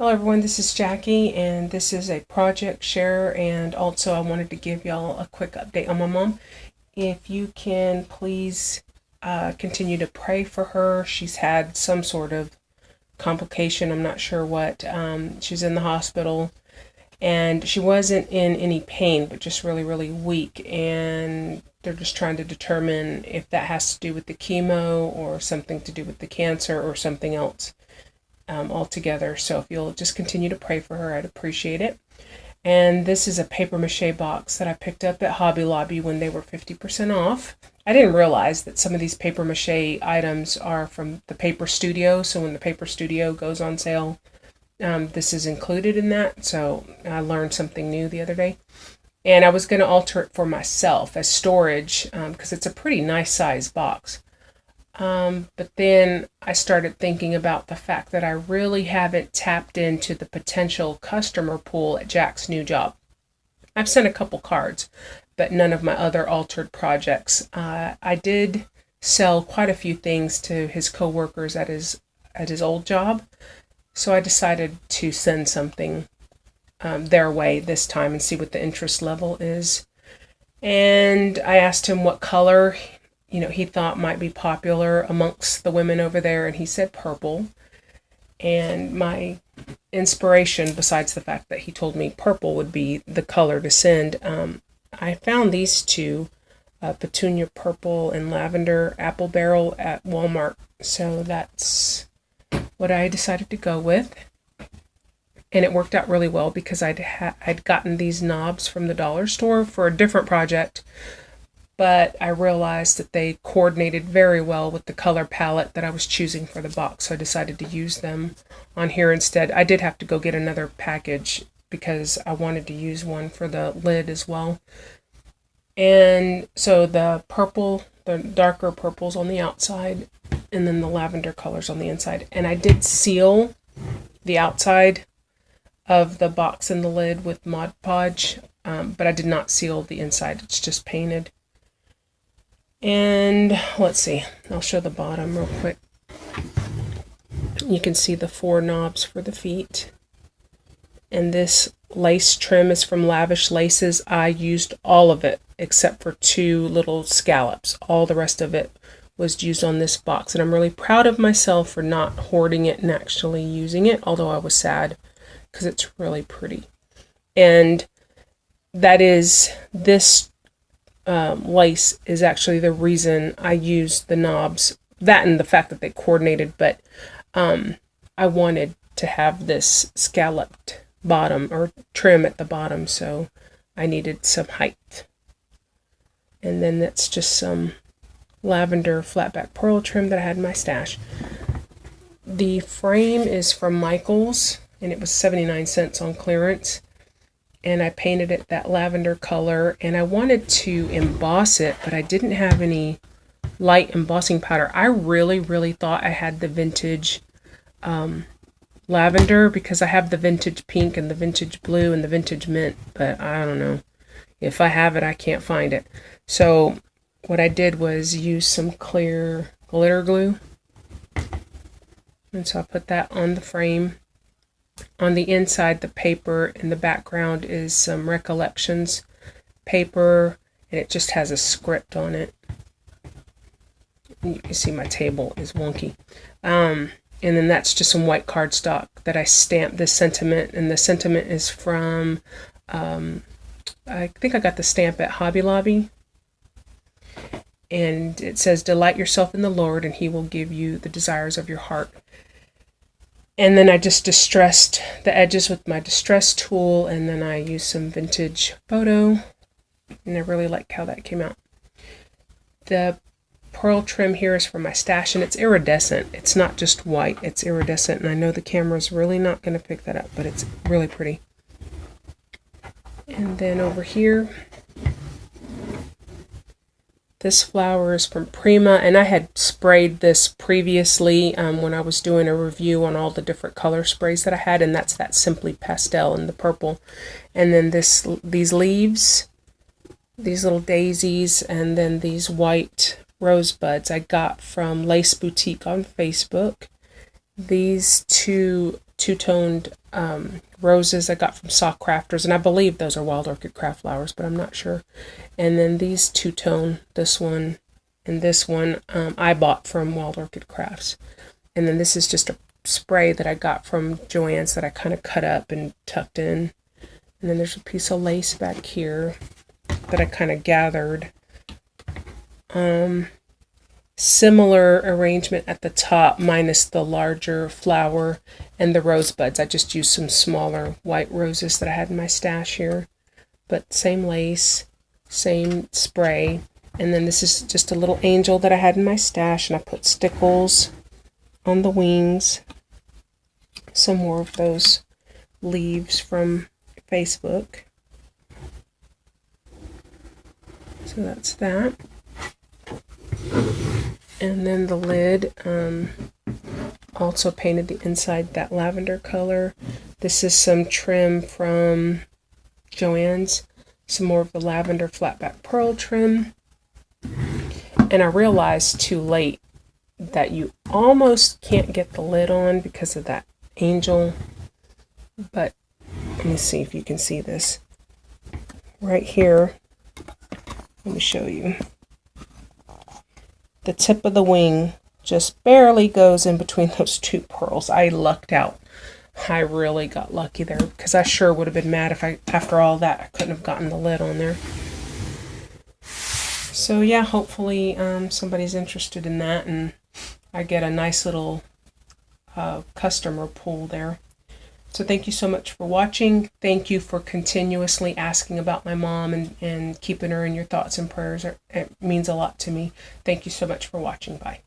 Hello everyone, this is Jackie and this is a project share, and also I wanted to give y'all a quick update on my mom. If you can please continue to pray for her. She's had some sort of complication, I'm not sure what. She's in the hospital and she wasn't in any pain but just really weak, and they're just trying to determine if that has to do with the chemo or something to do with the cancer or something else altogether. So if you'll just continue to pray for her, I'd appreciate it. And this is a paper mache box that I picked up at Hobby Lobby when they were 50% off. I didn't realize that some of these paper mache items are from the Paper Studio, so when the Paper Studio goes on sale, this is included in that. So I learned something new the other day. And I was going to alter it for myself as storage because it's a pretty nice size box. But then I started thinking about the fact that I really haven't tapped into the potential customer pool at Jack's new job. I've sent a couple cards, but none of my other altered projects. I did sell quite a few things to his coworkers at his old job, so I decided to send something their way this time and see what the interest level is. And I asked him what color he thought might be popular amongst the women over there, and he said purple. And my inspiration, besides the fact that he told me purple would be the color to send, I found these two, petunia purple and lavender apple barrel at Walmart. So that's what I decided to go with. And it worked out really well because I'd gotten these knobs from the dollar store for a different project, but I realized that they coordinated very well with the color palette that I was choosing for the box, so I decided to use them on here instead. I did have to go get another package because I wanted to use one for the lid as well. And so the purple, the darker purples on the outside, and then the lavender colors on the inside. And I did seal the outside of the box and the lid with Mod Podge, but I did not seal the inside. It's just painted. And let's see, I'll show the bottom real quick. You can see the 4 knobs for the feet. And this lace trim is from Lavish Laces. I used all of it except for 2 little scallops. All the rest of it was used on this box. And I'm really proud of myself for not hoarding it and actually using it, although I was sad because it's really pretty. And that is this lace is actually the reason I used the knobs, that and the fact that they coordinated, but I wanted to have this scalloped bottom or trim at the bottom, so I needed some height. And then that's just some lavender flatback pearl trim that I had in my stash. The frame is from Michael's and it was 79 cents on clearance. And I painted it that lavender color, and I wanted to emboss it, but I didn't have any light embossing powder. I really thought I had the vintage lavender because I have the vintage pink and the vintage blue and the vintage mint, but I don't know. If I have it, I can't find it. So what I did was use some clear glitter glue, and so I put that on the frame. On the inside, the paper in the background is some Recollections paper, and it just has a script on it. You can see my table is wonky. And then that's just some white cardstock that I stamped this sentiment, and the sentiment is from, I think I got the stamp at Hobby Lobby. And it says, "Delight yourself in the Lord, and He will give you the desires of your heart." And then I just distressed the edges with my distress tool, and then I used some vintage photo, and I really like how that came out. The pearl trim here is from my stash, and it's iridescent. It's not just white, it's iridescent, and I know the camera's really not going to pick that up, but it's really pretty. And then over here, this flower is from Prima, and I had sprayed this previously when I was doing a review on all the different color sprays that I had, and that's that Simply Pastel in the purple. And then these leaves, these little daisies, and then these white rosebuds I got from Lace Boutique on Facebook. These two two-toned roses I got from Sock Crafters, and I believe those are Wild Orchid Craft flowers, but I'm not sure. And then these two-tone, this one and this one, I bought from Wild Orchid Crafts. And then this is just a spray that I got from Joann's that I kind of cut up and tucked in. And then there's a piece of lace back here that I kind of gathered. Similar arrangement at the top, minus the larger flower and the rosebuds. I just used some smaller white roses that I had in my stash here. But same lace, same spray. And then this is just a little angel that I had in my stash, and I put stickles on the wings. Some more of those leaves from Facebook. So that's that. And then the lid, also painted the inside that lavender color. This is some trim from Joann's, some more of the lavender flatback pearl trim. And I realized too late that you almost can't get the lid on because of that angel. But let me see if you can see this. Right here, let me show you. The tip of the wing just barely goes in between those two pearls. I lucked out. I really got lucky there, because I sure would have been mad if after all that, I couldn't have gotten the lid on there. So yeah, hopefully somebody's interested in that, and I get a nice little customer pool there. So thank you so much for watching. Thank you for continuously asking about my mom and keeping her in your thoughts and prayers. It means a lot to me. Thank you so much for watching. Bye.